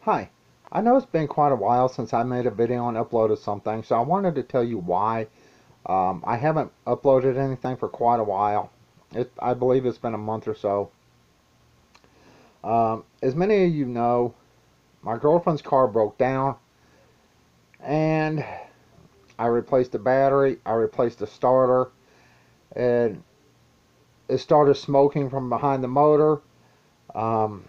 Hi, I know it's been quite a while since I made a video and uploaded something, so I wanted to tell you why. I haven't uploaded anything for quite a while. I believe it's been a month or so. As many of you know, my girlfriend's car broke down, and I replaced the battery, I replaced the starter, and it started smoking from behind the motor. Um,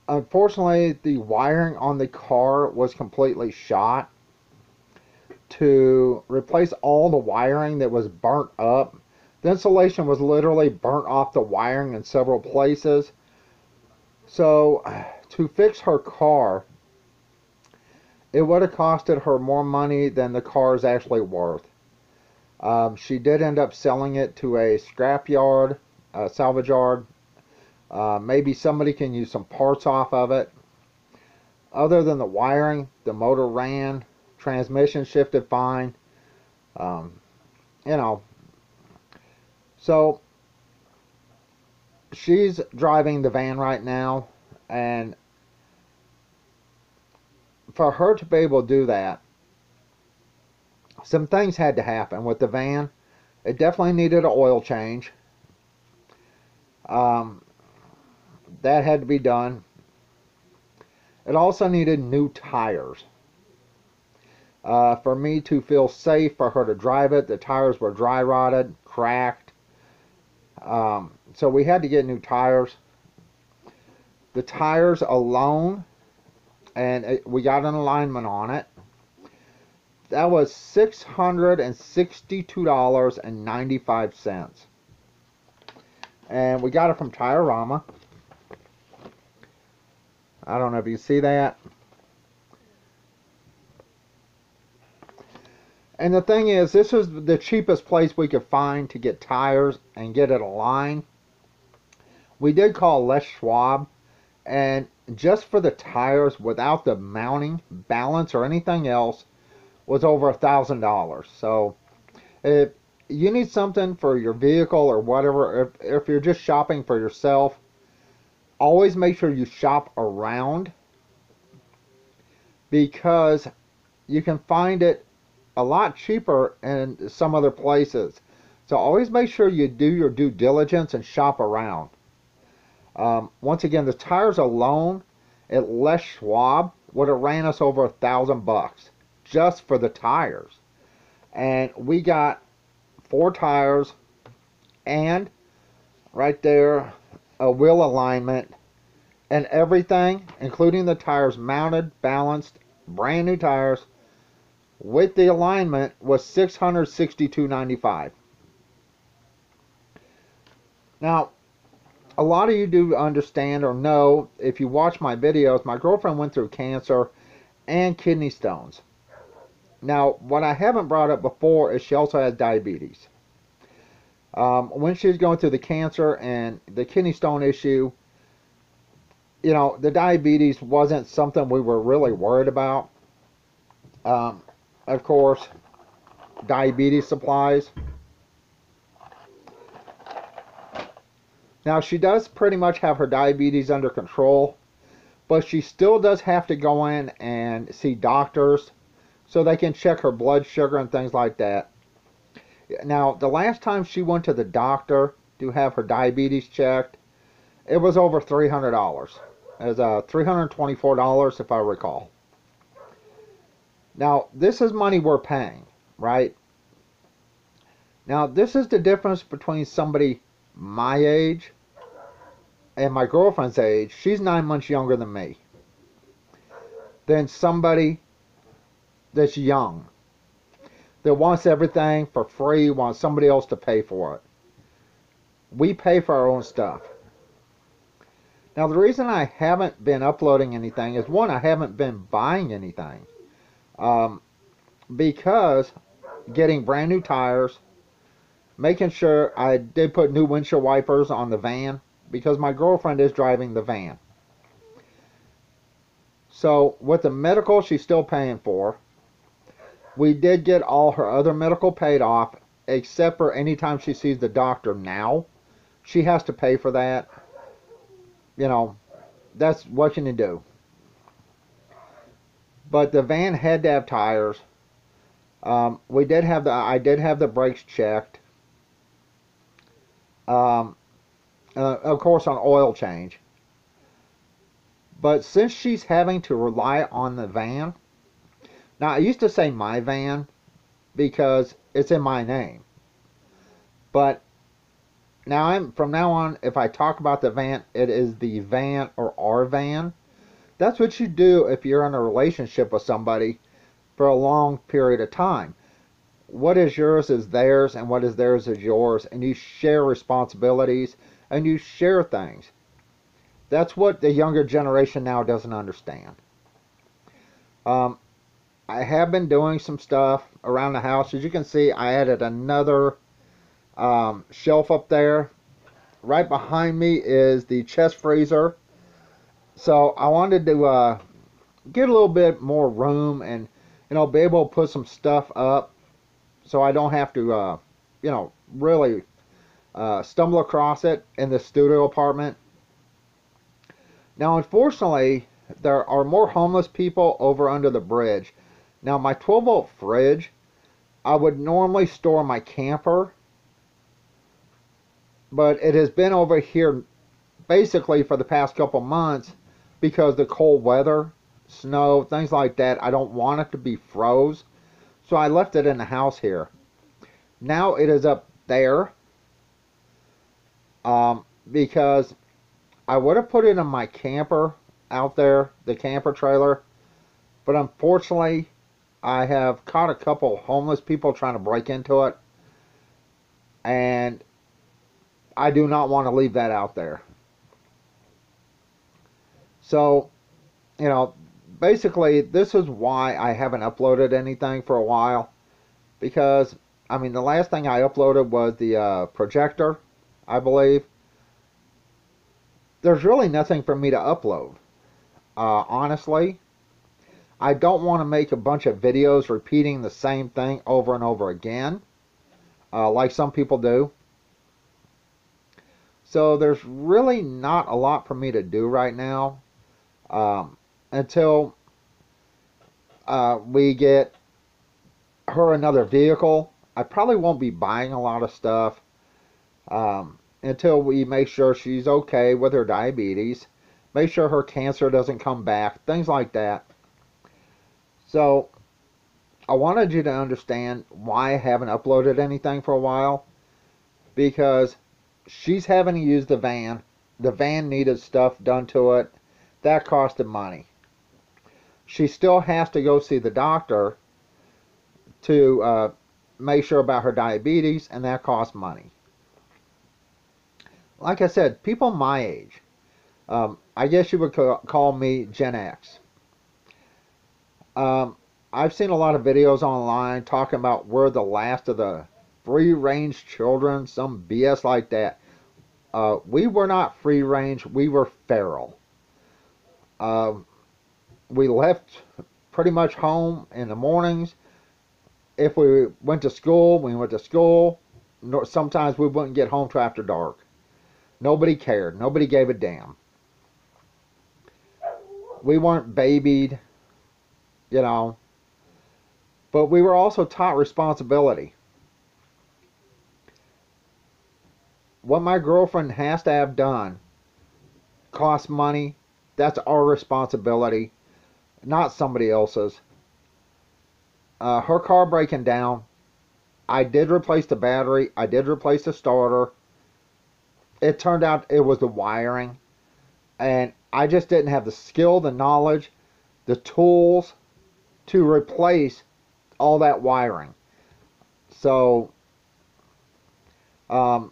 Unfortunately, the wiring on the car was completely shot. To replace all the wiring that was burnt up. The insulation was literally burnt off the wiring in several places. So to fix her car, it would have costed her more money than the car is actually worth. She did end up selling it to a scrap yard, a salvage yard. Maybe somebody can use some parts off of it. Other than the wiring, the motor ran, transmission shifted fine. Um, you know, so she's driving the van right now, and for her to be able to do that, some things had to happen with the van. It definitely needed an oil change. Um, that had to be done. It also needed new tires. For me to feel safe for her to drive it, the tires were dry rotted, cracked. So we had to get new tires. The tires alone, and we got an alignment on it. That was $662.95. And we got it from Tire-Rama. I don't know if you see that. And the thing is, this is the cheapest place we could find to get tires and get it aligned. We did call Les Schwab, and just for the tires, without the mounting, balance, or anything else, was over $1,000. So if you need something for your vehicle or whatever, if you're just shopping for yourself, always make sure you shop around, because you can find it a lot cheaper in some other places. So always make sure you do your due diligence and shop around. Once again, the tires alone at Les Schwab would have ran us over $1,000 just for the tires. And we got 4 tires and right there a wheel alignment and everything, including the tires mounted, balanced, brand new tires with the alignment, was $662.95. Now, a lot of you do understand or know, if you watch my videos, my girlfriend went through cancer and kidney stones. Now, what I haven't brought up before is she also has diabetes. When she was going through the cancer and the kidney stone issue, the diabetes wasn't something we were really worried about. Of course, diabetes supplies. Now, she does pretty much have her diabetes under control, but she still does have to go in and see doctors so they can check her blood sugar and things like that. Now, the last time she went to the doctor to have her diabetes checked, it was over $300. It was $324 if I recall. Now, this is money we're paying, right? Now, this is the difference between somebody my age and my girlfriend's age. She's 9 months younger than me. Than somebody that's young, that wants everything for free, wants somebody else to pay for it. We pay for our own stuff. Now, the reason I haven't been uploading anything is, one, I haven't been buying anything. Because getting brand new tires, making sure I did put new windshield wipers on the van, because my girlfriend is driving the van. So with the medical she's still paying for, we did get all her other medical paid off, except for any time she sees the doctor now. She has to pay for that. that's what you need to do. But the van had to have tires. I did have the brakes checked. Um, of course, on oil change. But since she's having to rely on the van, now I used to say my van because it's in my name. But from now on, if I talk about the van, it is the van or our van. That's what you do if you're in a relationship with somebody for a long period of time. What is yours is theirs, and what is theirs is yours, and you share responsibilities and you share things. That's what the younger generation now doesn't understand. Um, I have been doing some stuff around the house. As you can see, I added another shelf up there. Right behind me is the chest freezer. So I wanted to get a little bit more room and be able to put some stuff up, so I don't have to really stumble across it in the studio apartment. Now, unfortunately, there are more homeless people over under the bridge. Now, my 12-volt fridge, I would normally store my camper, but it has been over here basically for the past couple months because the cold weather, snow, things like that. I don't want it to be froze, so I left it in the house here. Now it is up there because I would have put it in my camper out there, the camper trailer, but unfortunately I have caught a couple homeless people trying to break into it, and I do not want to leave that out there. So, basically, this is why I haven't uploaded anything for a while. Because, the last thing I uploaded was the projector, I believe. There's really nothing for me to upload. Honestly, I don't want to make a bunch of videos repeating the same thing over and over again, like some people do. So there's really not a lot for me to do right now until we get her another vehicle. I probably won't be buying a lot of stuff until we make sure she's okay with her diabetes, make sure her cancer doesn't come back, things like that. So I wanted you to understand why I haven't uploaded anything for a while, because she's having to use the van. The van needed stuff done to it. That costed money. She still has to go see the doctor to make sure about her diabetes, and that costs money. Like I said, people my age, I guess you would call me Gen X. I've seen a lot of videos online talking about we're the last of the free-range children, some BS like that. We were not free-range, we were feral. We left pretty much home in the mornings. If we went to school, we went to school. Sometimes we wouldn't get home till after dark. Nobody cared. Nobody gave a damn. We weren't babied, but we were also taught responsibility. What my girlfriend has to have done costs money. That's our responsibility, not somebody else's. Her car breaking down, I did replace the battery. I did replace the starter. It turned out it was the wiring, and I just didn't have the skill, the knowledge, the tools to replace all that wiring. So, and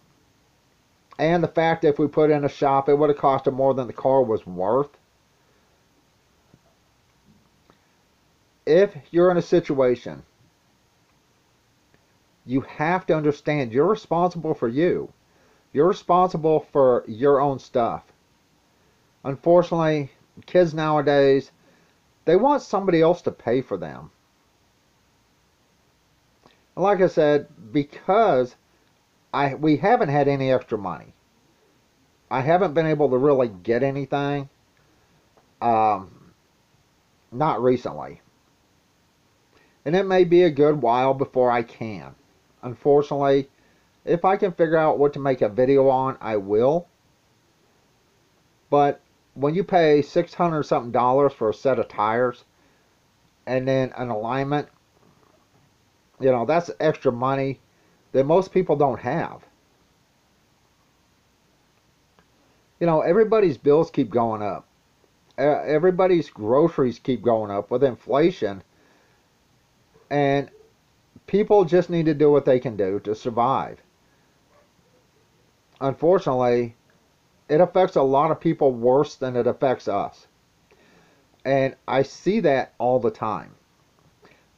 the fact that if we put it in a shop, it would have costed more than the car was worth. If you're in a situation, you have to understand you're responsible for you. You're responsible for your own stuff. Unfortunately, kids nowadays, they want somebody else to pay for them. And like I said, because we haven't had any extra money, I haven't been able to really get anything. Not recently. And it may be a good while before I can. Unfortunately, if I can figure out what to make a video on, I will. But when you pay $600 something for a set of tires and then an alignment, that's extra money that most people don't have. Everybody's bills keep going up. Everybody's groceries keep going up with inflation, and people just need to do what they can do to survive. Unfortunately, it affects a lot of people worse than it affects us. And I see that all the time.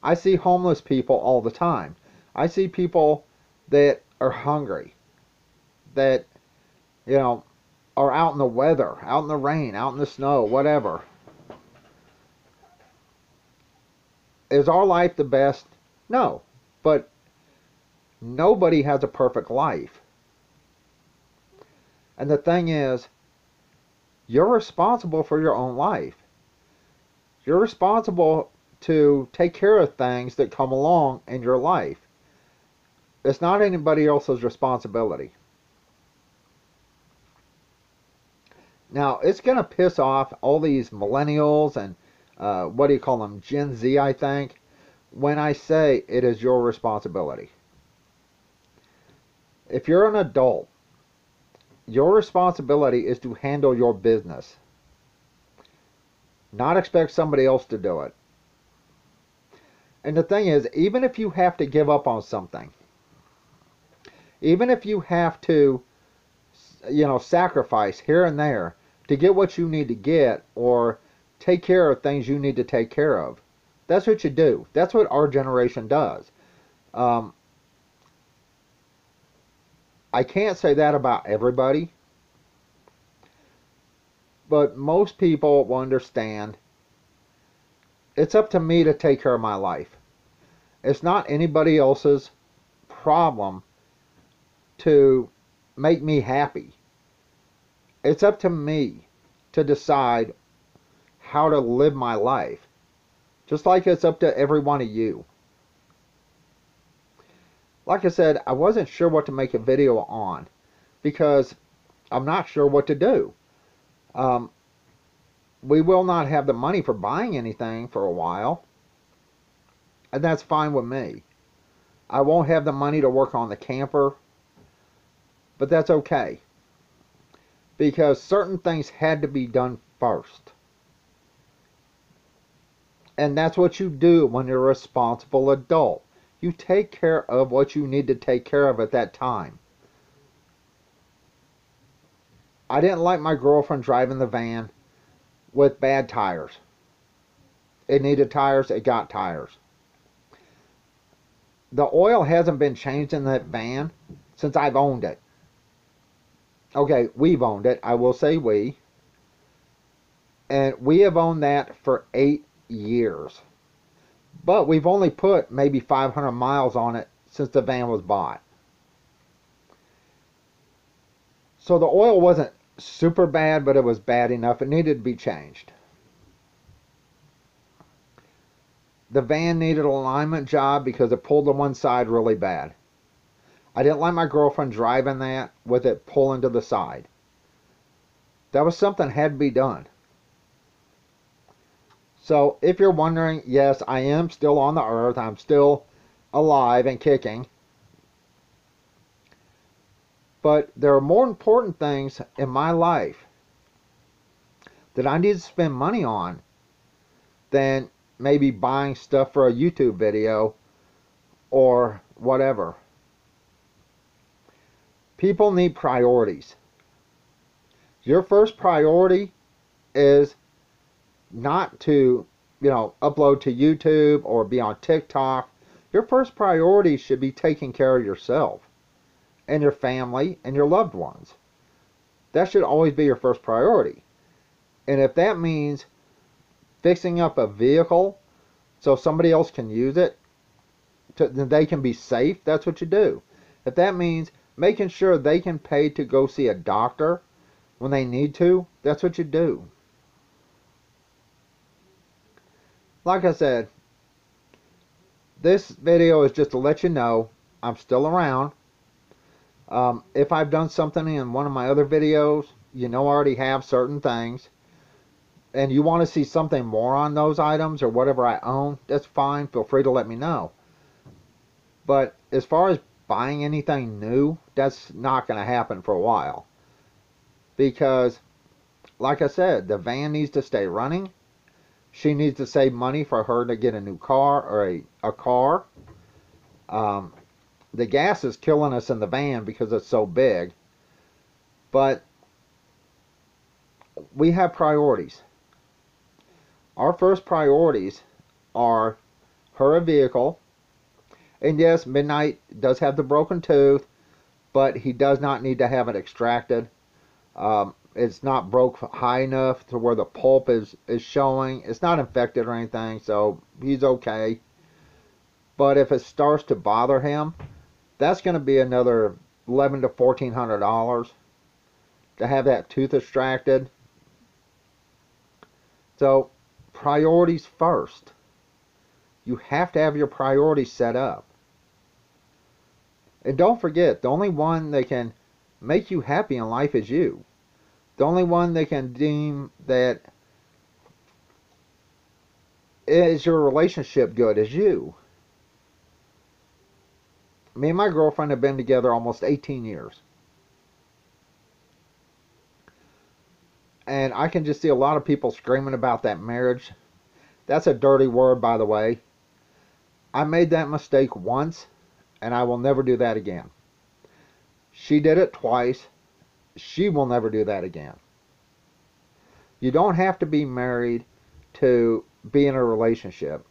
I see homeless people all the time. I see people that are hungry, that, are out in the weather, out in the rain, out in the snow, whatever. Is our life the best? No. But nobody has a perfect life. And the thing is, you're responsible for your own life. You're responsible to take care of things that come along in your life. It's not anybody else's responsibility. Now, it's going to piss off all these millennials and, what do you call them, Gen Z, I think, when I say it is your responsibility. If you're an adult, your responsibility is to handle your business. Not expect somebody else to do it. And the thing is, even if you have to give up on something, even if you have to, sacrifice here and there to get what you need to get or take care of things you need to take care of, that's what you do. That's what our generation does. I can't say that about everybody, but most people will understand it's up to me to take care of my life. It's not anybody else's problem to make me happy. It's up to me to decide how to live my life. Just like it's up to every one of you. Like I said, I wasn't sure what to make a video on because I'm not sure what to do. We will not have the money for buying anything for a while, and that's fine with me. I won't have the money to work on the camper, but that's okay because certain things had to be done first. And that's what you do when you're a responsible adult. You take care of what you need to take care of at that time. I didn't like my girlfriend driving the van with bad tires. It needed tires, it got tires. The oil hasn't been changed in that van since I've owned it. Okay, we've owned it. I will say we. And we have owned that for 8 years. But we've only put maybe 500 miles on it since the van was bought. So the oil wasn't super bad, but it was bad enough. It needed to be changed. The van needed an alignment job because it pulled to one side really bad. I didn't like my girlfriend driving that with it pulling to the side. That was something that had to be done. So if you're wondering, yes, I am still on the earth. I'm still alive and kicking. But there are more important things in my life that I need to spend money on than maybe buying stuff for a YouTube video or whatever. People need priorities. Your first priority is not to, upload to YouTube or be on TikTok. Your first priority should be taking care of yourself and your family and your loved ones. That should always be your first priority. And if that means fixing up a vehicle so somebody else can use it, then they can be safe, that's what you do. If that means making sure they can pay to go see a doctor when they need to, that's what you do. like I said, this video is just to let you know I'm still around. If I've done something in one of my other videos, you know I already have certain things, and you want to see something more on those items or whatever I own, that's fine. Feel free to let me know. But as far as buying anything new, that's not going to happen for a while. Because, like I said, the van needs to stay running. She needs to save money for her to get a new car or a car. The gas is killing us in the van because it's so big. But we have priorities. Our first priorities are her a vehicle. And yes, Midnight does have the broken tooth, but he does not need to have it extracted. It's not broke high enough to where the pulp is showing. It's not infected or anything, so he's okay. But if it starts to bother him, that's going to be another $1,100 to $1,400 to have that tooth extracted. So, priorities first. You have to have your priorities set up. And don't forget, the only one that can make you happy in life is you. The only one that can deem that is your relationship good is you. Me and my girlfriend have been together almost 18 years. And I can just see a lot of people screaming about that marriage. That's a dirty word, by the way. I made that mistake once, and I will never do that again. She did it twice. She will never do that again. You don't have to be married to be in a relationship.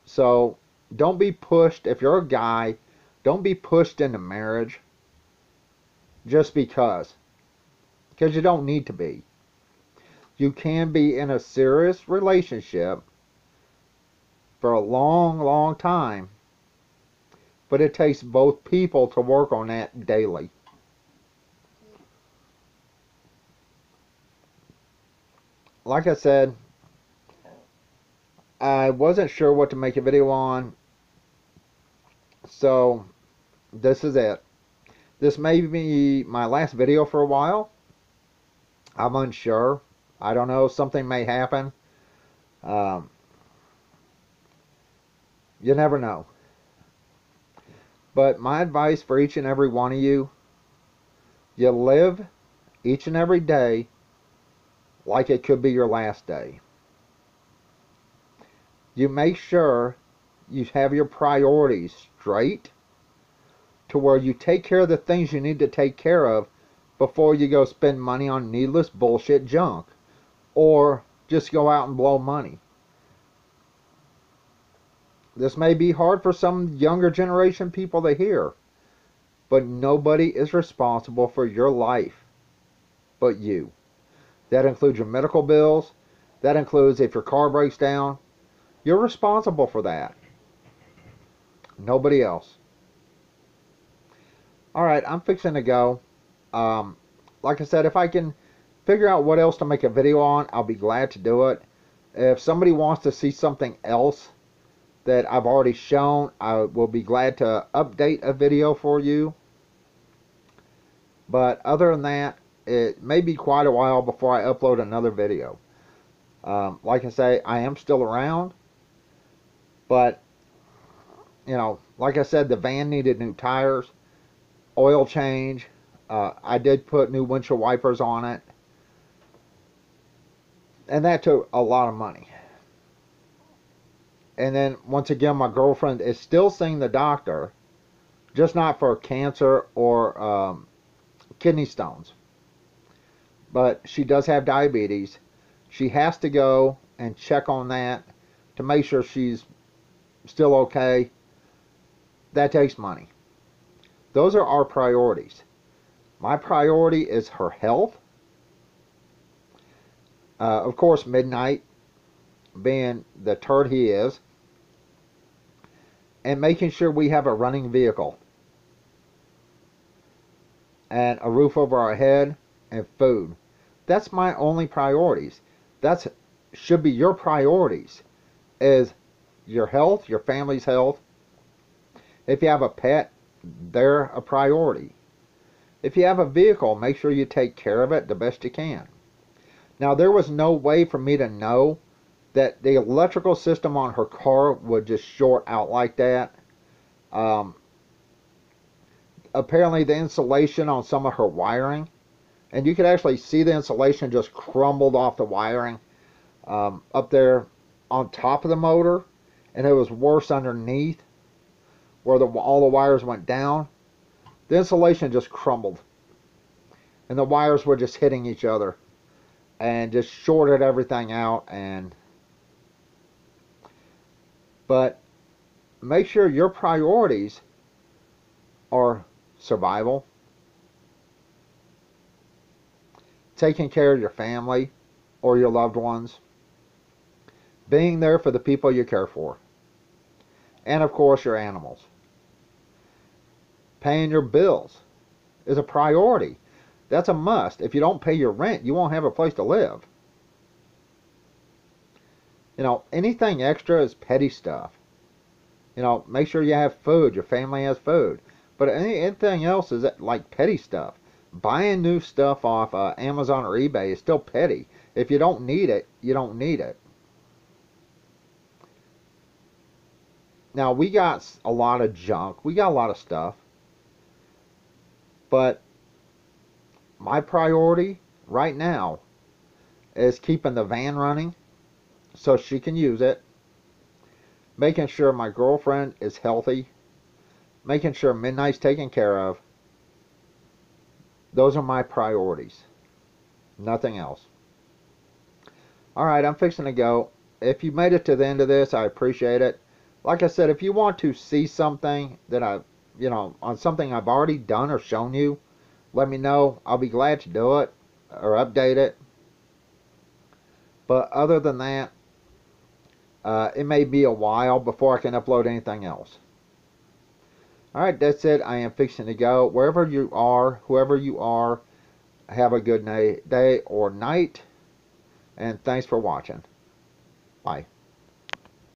So, don't be pushed. If you're a guy, don't be pushed into marriage just because. Because you don't need to be. You can be in a serious relationship for a long, long time, but it takes both people to work on that daily. Like I said, I wasn't sure what to make a video on, so this is it. This may be my last video for a while. I'm unsure. I don't know. Something may happen. You never know. But my advice for each and every one of you, you live each and every day like it could be your last day. You make sure you have your priorities straight to where you take care of the things you need to take care of before you go spend money on needless bullshit junk or just go out and blow money. This may be hard for some younger generation people to hear, but nobody is responsible for your life but you. That includes your medical bills. That includes if your car breaks down. You're responsible for that. Nobody else. Alright, I'm fixing to go. Like I said, if I can figure out what else to make a video on, I'll be glad to do it. If somebody wants to see something else that I've already shown, I will be glad to update a video for you. But other than that, it may be quite a while before I upload another video. Like I say, I am still around. But, you know, like I said, the van needed new tires, oil change. I did put new windshield wipers on it. And that took a lot of money. And then, once again, my girlfriend is still seeing the doctor, just not for cancer or kidney stones. But she does have diabetes. She has to go and check on that to make sure she's still okay. That takes money. Those are our priorities. My priority is her health. Of course, Midnight, being the turd he is, and making sure we have a running vehicle and a roof over our head and food. That's my only priorities. That's should be your priorities is your health, your family's health. If you have a pet, they're a priority. If you have a vehicle, make sure you take care of it the best you can. Now, there was no way for me to know that the electrical system on her car would just short out like that. Um, Apparently, the insulation on some of her wiring, and you could actually see the insulation just crumbled off the wiring up there on top of the motor, and it was worse underneath where all the wires went down. The insulation just crumbled, and the wires were just hitting each other and just shorted everything out. But make sure your priorities are survival, taking care of your family or your loved ones, being there for the people you care for, and of course your animals. Paying your bills is a priority. That's a must. If you don't pay your rent, you won't have a place to live. Anything extra is petty stuff. Make sure you have food, your family has food. But anything else is like petty stuff. Buying new stuff off Amazon or eBay is still petty. If you don't need it, you don't need it. Now, we got a lot of junk. We got a lot of stuff. But my priority right now is keeping the van running so she can use it, making sure my girlfriend is healthy, making sure Midnight's taken care of. Those are my priorities. Nothing else. Alright, I'm fixing to go. If you made it to the end of this, I appreciate it. Like I said, if you want to see something that on something I've already done or shown you, let me know. I'll be glad to do it or update it. But other than that, it may be a while before I can upload anything else. Alright, that's it. I am fixing to go. Wherever you are, whoever you are, have a good day or night. And thanks for watching. Bye.